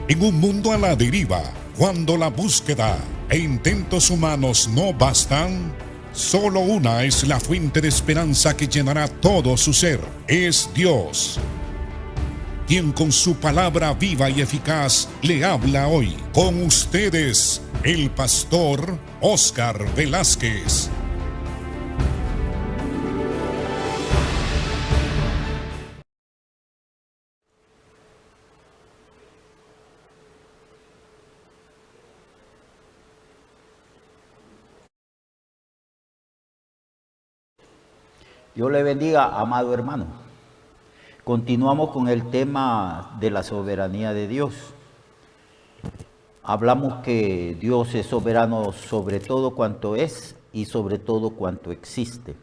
En un mundo a la deriva, cuando la búsqueda e intentos humanos no bastan, solo una es la fuente de esperanza que llenará todo su ser. Es Dios, quien con su palabra viva y eficaz le habla hoy. Con ustedes, el pastor Óscar Velázquez. Dios le bendiga, amado hermano. Continuamos con el tema de la soberanía de Dios. Hablamos que Dios es soberano sobre todo cuanto es y sobre todo cuanto existe.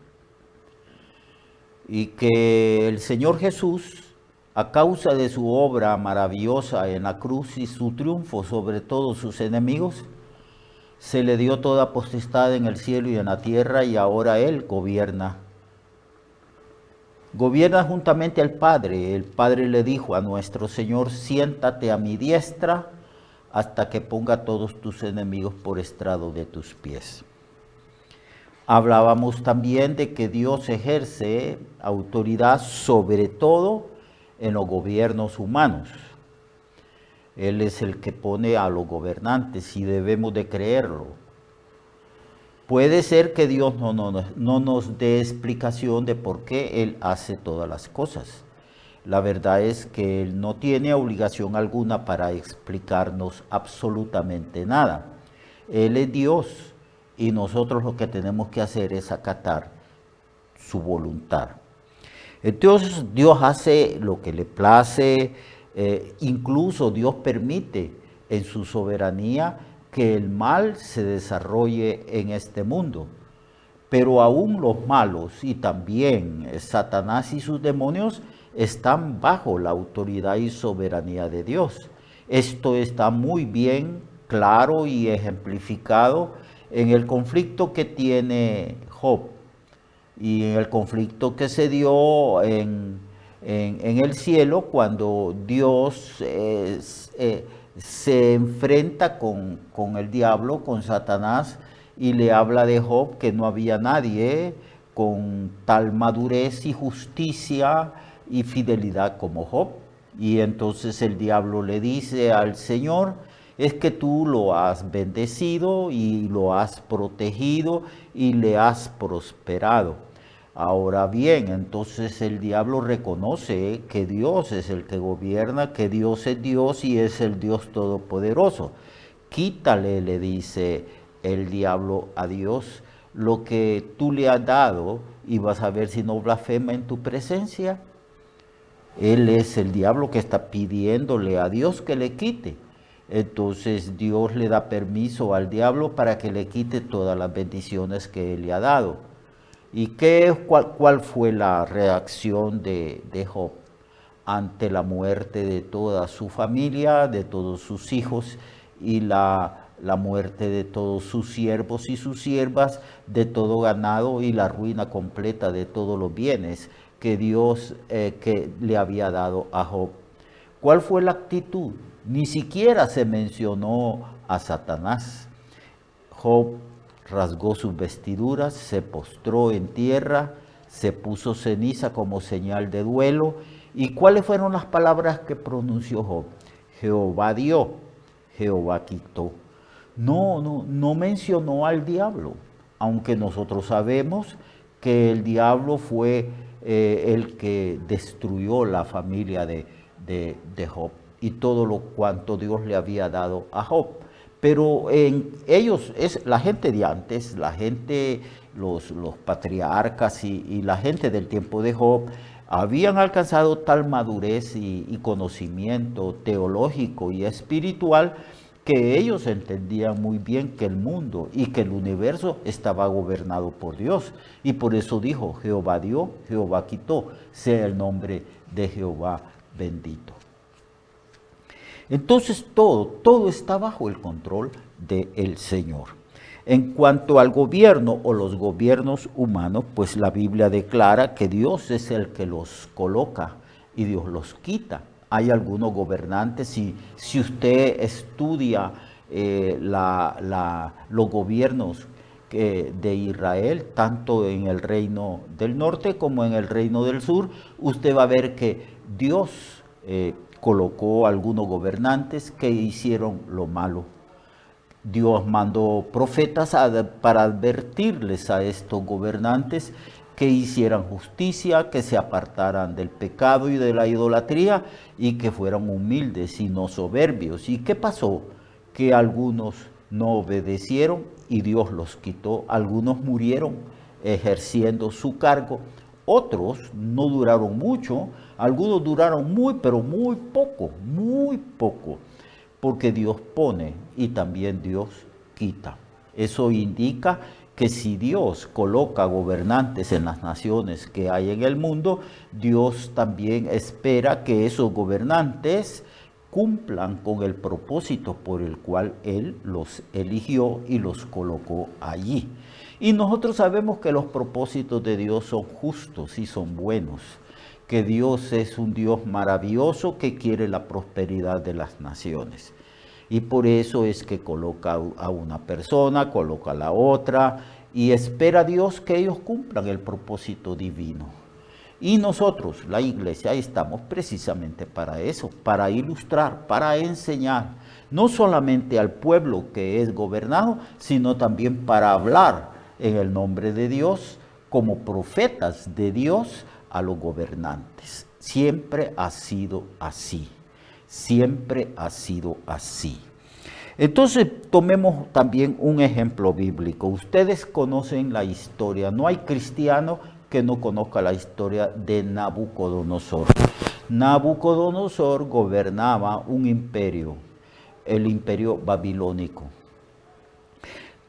Y que el Señor Jesús, a causa de su obra maravillosa en la cruz y su triunfo sobre todos sus enemigos, se le dio toda potestad en el cielo y en la tierra, y ahora Él gobierna. Gobierna juntamente al Padre. El Padre le dijo a nuestro Señor: siéntate a mi diestra hasta que ponga todos tus enemigos por estrado de tus pies. Hablábamos también de que Dios ejerce autoridad sobre todo en los gobiernos humanos. Él es el que pone a los gobernantes y debemos de creerlo. Puede ser que Dios no nos dé explicación de por qué Él hace todas las cosas. La verdad es que Él no tiene obligación alguna para explicarnos absolutamente nada. Él es Dios y nosotros lo que tenemos que hacer es acatar su voluntad. Entonces Dios hace lo que le place, incluso Dios permite en su soberanía que el mal se desarrolle en este mundo. Pero aún los malos y también Satanás y sus demonios están bajo la autoridad y soberanía de Dios. Esto está muy bien claro y ejemplificado en el conflicto que tiene Job y en el conflicto que se dio en el cielo cuando Dios se enfrenta con el diablo, con Satanás, y le habla de Job que no había nadie con tal madurez y justicia y fidelidad como Job. Y entonces el diablo le dice al Señor: es que tú lo has bendecido y lo has protegido y le has prosperado. Ahora bien, entonces el diablo reconoce que Dios es el que gobierna, que Dios es Dios y es el Dios todopoderoso. Quítale, le dice el diablo a Dios, lo que tú le has dado y vas a ver si no blasfema en tu presencia. Él es el diablo que está pidiéndole a Dios que le quite. Entonces Dios le da permiso al diablo para que le quite todas las bendiciones que él le ha dado. ¿Y cuál fue la reacción de Job ante la muerte de toda su familia, de todos sus hijos y la muerte de todos sus siervos y sus siervas, de todo ganado y la ruina completa de todos los bienes que Dios que le había dado a Job? ¿Cuál fue la actitud? Ni siquiera se mencionó a Satanás. Job rasgó sus vestiduras, se postró en tierra, se puso ceniza como señal de duelo. ¿Y cuáles fueron las palabras que pronunció Job? Jehová dio, Jehová quitó. No mencionó al diablo, aunque nosotros sabemos que el diablo fue el que destruyó la familia de Job y todo lo cuanto Dios le había dado a Job. Pero en ellos, es la gente de antes, la gente, los patriarcas y la gente del tiempo de Job, habían alcanzado tal madurez y conocimiento teológico y espiritual que ellos entendían muy bien que el mundo y que el universo estaba gobernado por Dios. Y por eso dijo: Jehová dio, Jehová quitó, sea el nombre de Jehová bendito. Entonces todo está bajo el control del Señor. En cuanto al gobierno o los gobiernos humanos, pues la Biblia declara que Dios es el que los coloca y Dios los quita. Hay algunos gobernantes, si usted estudia los gobiernos de Israel, tanto en el reino del norte como en el reino del sur, usted va a ver que Dios colocó algunos gobernantes que hicieron lo malo. Dios mandó profetas para advertirles a estos gobernantes que hicieran justicia, que se apartaran del pecado y de la idolatría y que fueran humildes y no soberbios. ¿Y qué pasó? Que algunos no obedecieron y Dios los quitó. Algunos murieron ejerciendo su cargo. Otros no duraron mucho. Algunos duraron pero muy poco. Porque Dios pone y también Dios quita. Eso indica que si Dios coloca gobernantes en las naciones que hay en el mundo, Dios también espera que esos gobernantes cumplan con el propósito por el cual Él los eligió y los colocó allí. Y nosotros sabemos que los propósitos de Dios son justos y son buenos, que Dios es un Dios maravilloso que quiere la prosperidad de las naciones. Y por eso es que coloca a una persona, coloca a la otra y espera a Dios que ellos cumplan el propósito divino. Y nosotros, la iglesia, estamos precisamente para eso, para ilustrar, para enseñar, no solamente al pueblo que es gobernado, sino también para hablar en el nombre de Dios como profetas de Dios a los gobernantes. Siempre ha sido así. Siempre ha sido así. Entonces, tomemos también un ejemplo bíblico. Ustedes conocen la historia. No hay cristiano que no conozca la historia de Nabucodonosor. Nabucodonosor gobernaba un imperio, el imperio babilónico.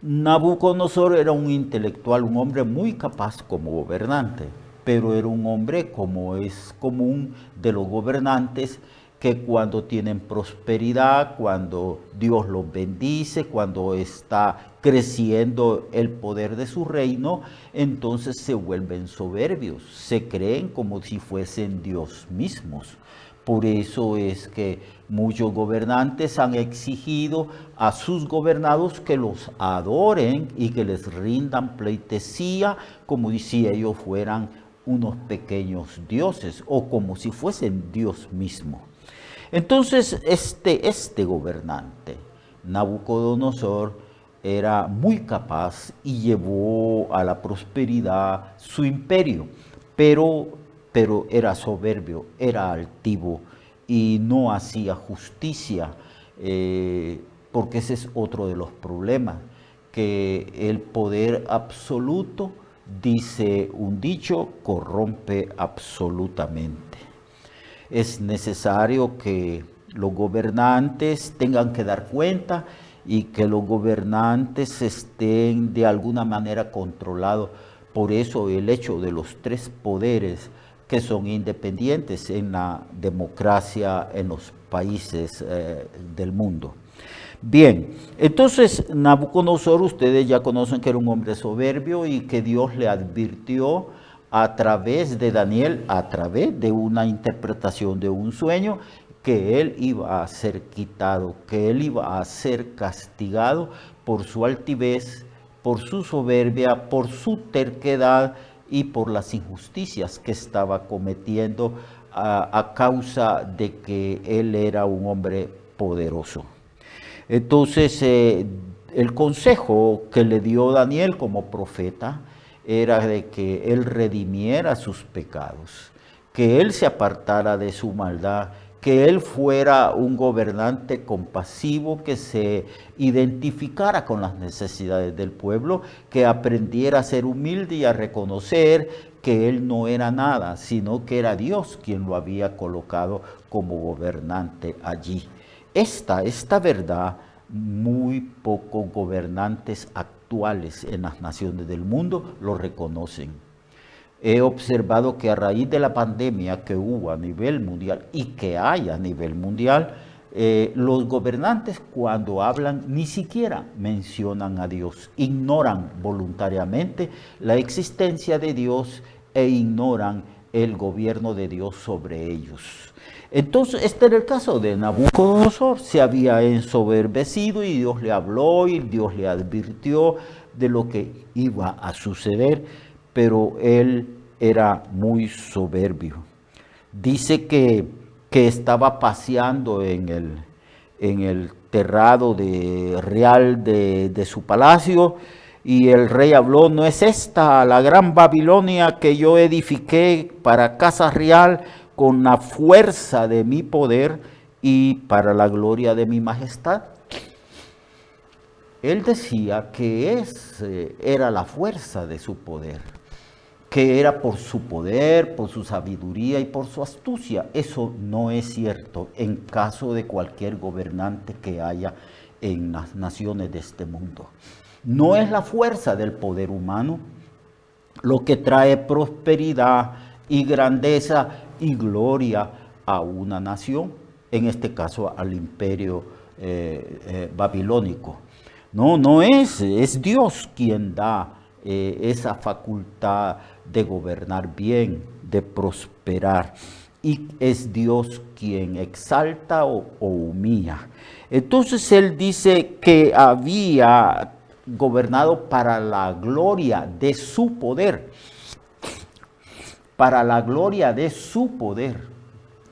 Nabucodonosor era un intelectual, un hombre muy capaz como gobernante, pero era un hombre, como es común de los gobernantes, que cuando tienen prosperidad, cuando Dios los bendice, cuando está creciendo el poder de su reino, entonces se vuelven soberbios, se creen como si fuesen Dios mismos. Por eso es que muchos gobernantes han exigido a sus gobernados que los adoren y que les rindan pleitesía como si ellos fueran unos pequeños dioses o como si fuesen Dios mismo. Entonces este gobernante, Nabucodonosor, era muy capaz y llevó a la prosperidad su imperio, pero era soberbio, era altivo y no hacía justicia, porque ese es otro de los problemas, que el poder absoluto, dice un dicho, corrompe absolutamente. Es necesario que los gobernantes tengan que dar cuenta y que los gobernantes estén de alguna manera controlados. Por eso el hecho de los tres poderes que son independientes en la democracia en los países del mundo. Bien, entonces Nabucodonosor, ustedes ya conocen que era un hombre soberbio y que Dios le advirtió a través de Daniel, a través de una interpretación de un sueño, que él iba a ser quitado, que él iba a ser castigado por su altivez, por su soberbia, por su terquedad y por las injusticias que estaba cometiendo a causa de que él era un hombre poderoso. Entonces, el consejo que le dio Daniel como profeta era de que él redimiera sus pecados, que él se apartara de su maldad, que él fuera un gobernante compasivo, que se identificara con las necesidades del pueblo, que aprendiera a ser humilde y a reconocer que él no era nada, sino que era Dios quien lo había colocado como gobernante allí. Esta verdad, muy pocos gobernantes actuales en las naciones del mundo lo reconocen. He observado que a raíz de la pandemia que hubo a nivel mundial y que hay a nivel mundial, los gobernantes cuando hablan ni siquiera mencionan a Dios, ignoran voluntariamente la existencia de Dios e ignoran el gobierno de Dios sobre ellos. Entonces, este era el caso de Nabucodonosor. Se había ensoberbecido y Dios le habló y Dios le advirtió de lo que iba a suceder, pero él era muy soberbio. Dice que estaba paseando en el terrado real de su palacio, y el rey habló: ¿no es esta la gran Babilonia que yo edifiqué para casa real con la fuerza de mi poder y para la gloria de mi majestad? Él decía que era la fuerza de su poder, que era por su poder, por su sabiduría y por su astucia. Eso no es cierto en caso de cualquier gobernante que haya en las naciones de este mundo. No es la fuerza del poder humano lo que trae prosperidad y grandeza y gloria a una nación, en este caso al imperio babilónico. No es Dios quien da esa facultad de gobernar bien, de prosperar, y es Dios quien exalta o humilla. Entonces él dice que había gobernado para la gloria de su poder. Para la gloria de su poder.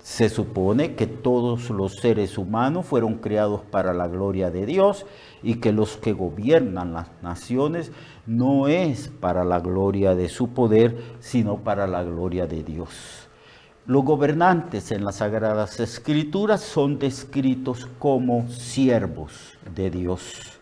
Se supone que todos los seres humanos fueron creados para la gloria de Dios, y que los que gobiernan las naciones no es para la gloria de su poder, sino para la gloria de Dios. Los gobernantes en las Sagradas Escrituras son descritos como siervos de Dios.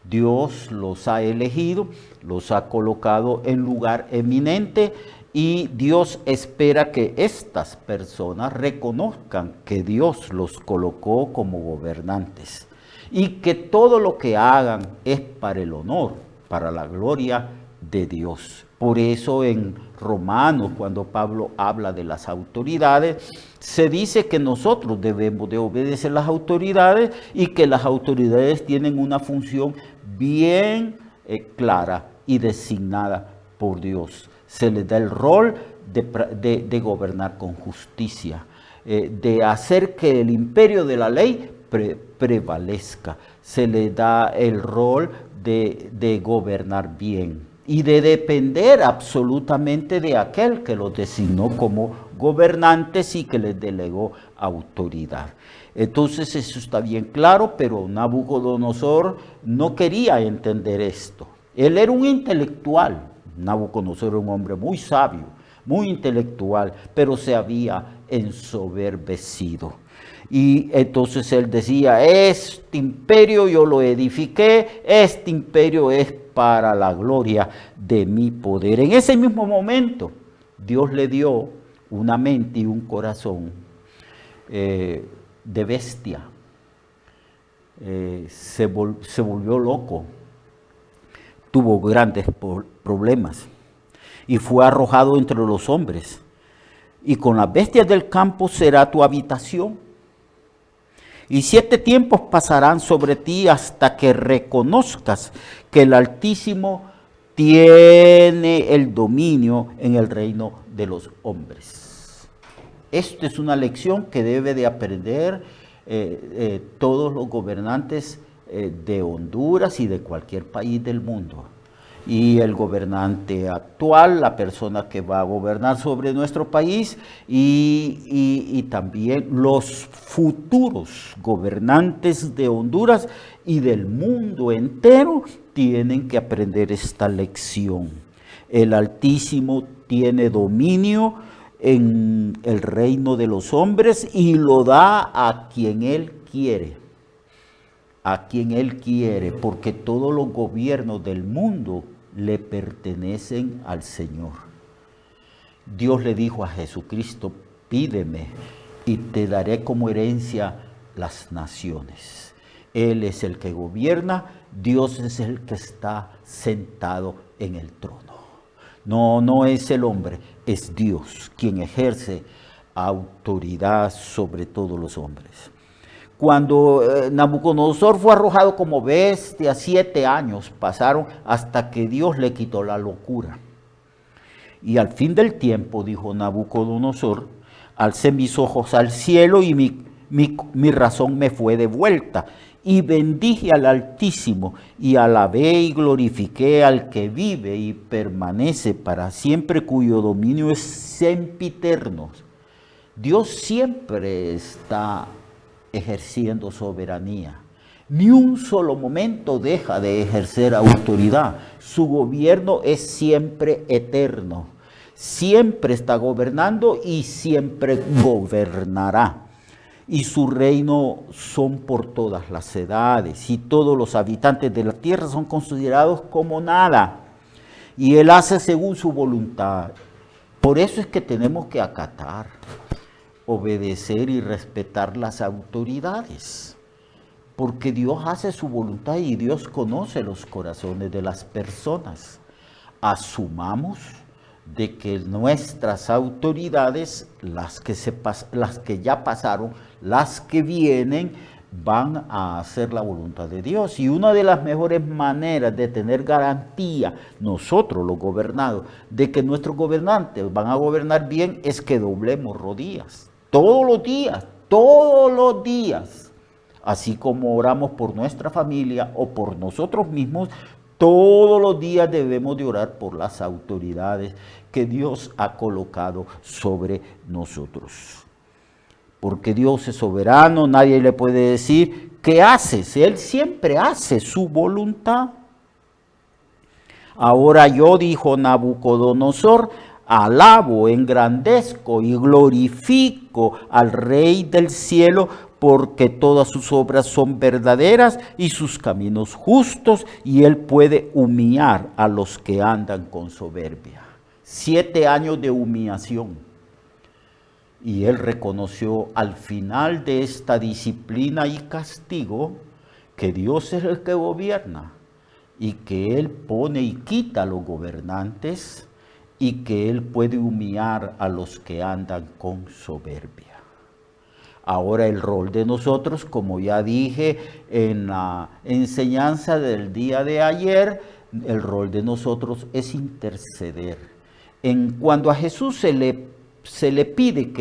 Dios los ha elegido, los ha colocado en lugar eminente, y Dios espera que estas personas reconozcan que Dios los colocó como gobernantes y que todo lo que hagan es para el honor, para la gloria de Dios. Por eso en Romanos, cuando Pablo habla de las autoridades, se dice que nosotros debemos de obedecer las autoridades y que las autoridades tienen una función bien clara y designada por Dios. Se les da el rol de gobernar con justicia, de hacer que el imperio de la ley prevalezca. Se les da el rol de gobernar bien y de depender absolutamente de aquel que los designó como gobernantes y que les delegó autoridad. Entonces eso está bien claro, pero Nabucodonosor no quería entender esto. Él era un intelectual. Nabucodonosor era un hombre muy sabio, muy intelectual, pero se había ensoberbecido. Y entonces él decía: este imperio yo lo edifiqué, este imperio es para la gloria de mi poder. En ese mismo momento, Dios le dio una mente y un corazón de bestia. Se volvió loco, tuvo grandes problemas y fue arrojado entre los hombres. Y con las bestias del campo será tu habitación. Y 7 tiempos pasarán sobre ti hasta que reconozcas que el Altísimo tiene el dominio en el reino de los hombres. Esto es una lección que debe de aprender todos los gobernantes de Honduras y de cualquier país del mundo. Y el gobernante actual, la persona que va a gobernar sobre nuestro país, y también los futuros gobernantes de Honduras y del mundo entero tienen que aprender esta lección. El Altísimo tiene dominio en el reino de los hombres y lo da a quien Él quiere. A quien Él quiere, porque todos los gobiernos del mundo le pertenecen al Señor. Dios le dijo a Jesucristo: pídeme y te daré como herencia las naciones. Él es el que gobierna, Dios es el que está sentado en el trono. No es el hombre, es Dios quien ejerce autoridad sobre todos los hombres. Cuando Nabucodonosor fue arrojado como bestia, 7 años pasaron hasta que Dios le quitó la locura. Y al fin del tiempo, dijo Nabucodonosor, alcé mis ojos al cielo y mi razón me fue devuelta. Y bendije al Altísimo, y alabé y glorifiqué al que vive y permanece para siempre, cuyo dominio es sempiterno. Dios siempre está ejerciendo soberanía. Ni un solo momento deja de ejercer autoridad. Su gobierno es siempre eterno. Siempre está gobernando y siempre gobernará. Y su reino son por todas las edades, y todos los habitantes de la tierra son considerados como nada. Y Él hace según su voluntad. Por eso es que tenemos que acatar, obedecer y respetar las autoridades. Porque Dios hace su voluntad y Dios conoce los corazones de las personas. Asumamos de que nuestras autoridades, las que ya pasaron, las que vienen, van a hacer la voluntad de Dios. Y una de las mejores maneras de tener garantía, nosotros los gobernados, de que nuestros gobernantes van a gobernar bien, es que doblemos rodillas. Todos los días. Así como oramos por nuestra familia o por nosotros mismos, todos los días debemos de orar por las autoridades que Dios ha colocado sobre nosotros. Porque Dios es soberano, nadie le puede decir, ¿qué haces? Él siempre hace su voluntad. Ahora yo, dijo Nabucodonosor, alabo, engrandezco y glorifico al Rey del cielo, porque todas sus obras son verdaderas y sus caminos justos, y Él puede humillar a los que andan con soberbia. 7 años de humillación. Y Él reconoció al final de esta disciplina y castigo que Dios es el que gobierna y que Él pone y quita a los gobernantes y que Él puede humillar a los que andan con soberbia. Ahora el rol de nosotros, como ya dije en la enseñanza del día de ayer, el rol de nosotros es interceder. Cuando a Jesús se le pide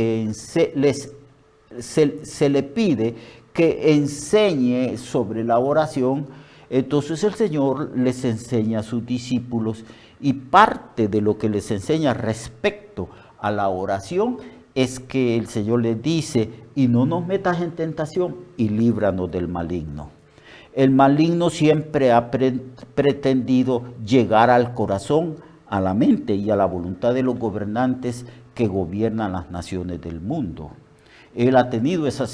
que enseñe sobre la oración, entonces el Señor les enseña a sus discípulos, y parte de lo que les enseña respecto a la oración es que el Señor les dice, y no nos metas en tentación y líbranos del maligno. El maligno siempre ha pretendido llegar al corazón, a la mente y a la voluntad de los gobernantes que gobiernan las naciones del mundo. Él ha tenido esa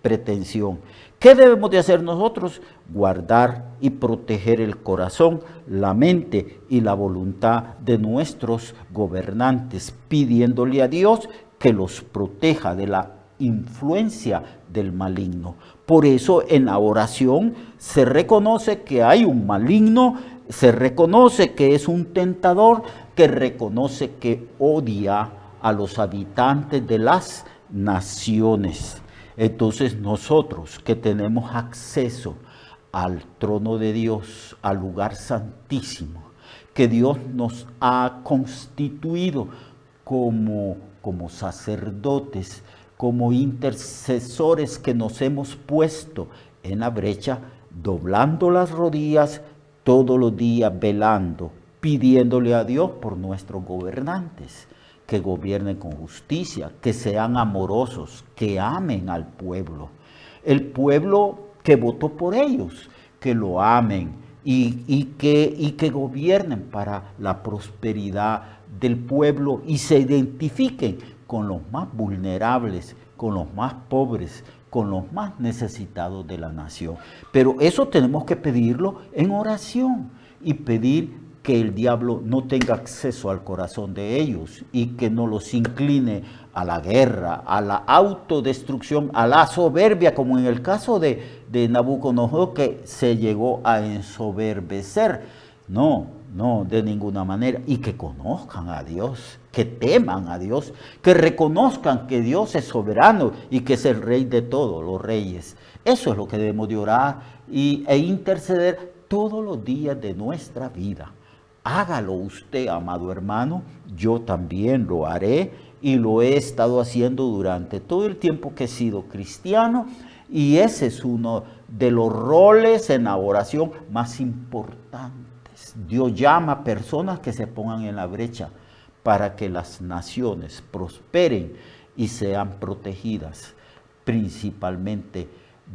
pretensión. ¿Qué debemos de hacer nosotros? Guardar y proteger el corazón, la mente y la voluntad de nuestros gobernantes, pidiéndole a Dios que los proteja de la influencia del maligno. Por eso en la oración se reconoce que hay un maligno, se reconoce que es un tentador, que reconoce que odia a los habitantes de las naciones. Entonces nosotros que tenemos acceso al trono de Dios, al lugar santísimo, que Dios nos ha constituido como sacerdotes, como intercesores, que nos hemos puesto en la brecha, doblando las rodillas todos los días, velando, pidiéndole a Dios por nuestros gobernantes, que gobiernen con justicia, que sean amorosos, que amen al pueblo. El pueblo que votó por ellos, que lo amen y que gobiernen para la prosperidad del pueblo y se identifiquen con los más vulnerables, con los más pobres, con los más necesitados de la nación. Pero eso tenemos que pedirlo en oración y pedir que el diablo no tenga acceso al corazón de ellos y que no los incline a la guerra, a la autodestrucción, a la soberbia, como en el caso de Nabucodonosor, que se llegó a ensoberbecer. No, de ninguna manera. Y que conozcan a Dios, que teman a Dios, que reconozcan que Dios es soberano y que es el Rey de todos los reyes. Eso es lo que debemos de orar e interceder todos los días de nuestra vida. Hágalo usted, amado hermano, yo también lo haré y lo he estado haciendo durante todo el tiempo que he sido cristiano, y ese es uno de los roles en la oración más importantes. Dios llama a personas que se pongan en la brecha para que las naciones prosperen y sean protegidas, principalmente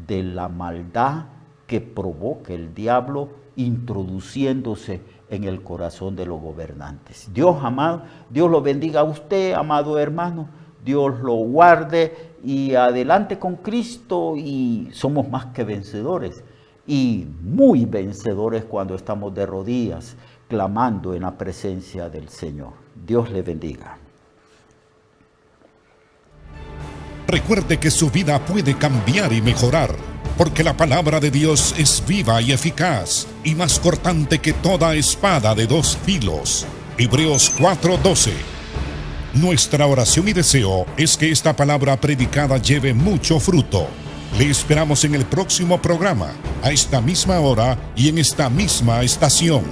de la maldad que provoca el diablo introduciéndose en el corazón de los gobernantes. Dios, amado, Dios lo bendiga a usted, amado hermano. Dios lo guarde y adelante con Cristo, y somos más que vencedores y muy vencedores cuando estamos de rodillas clamando en la presencia del Señor. Dios le bendiga. Recuerde que su vida puede cambiar y mejorar, porque la palabra de Dios es viva y eficaz, y más cortante que toda espada de dos filos. Hebreos 4:12. Nuestra oración y deseo es que esta palabra predicada lleve mucho fruto. Le esperamos en el próximo programa, a esta misma hora y en esta misma estación.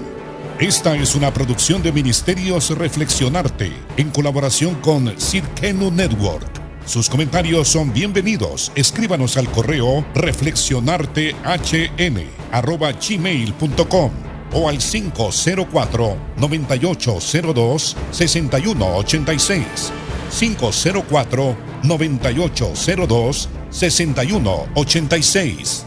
Esta es una producción de Ministerios Reflexionarte, en colaboración con Cirkenu Network. Sus comentarios son bienvenidos. Escríbanos al correo reflexionartehn@gmail.com o al 504-9802-6186. 504-9802-6186.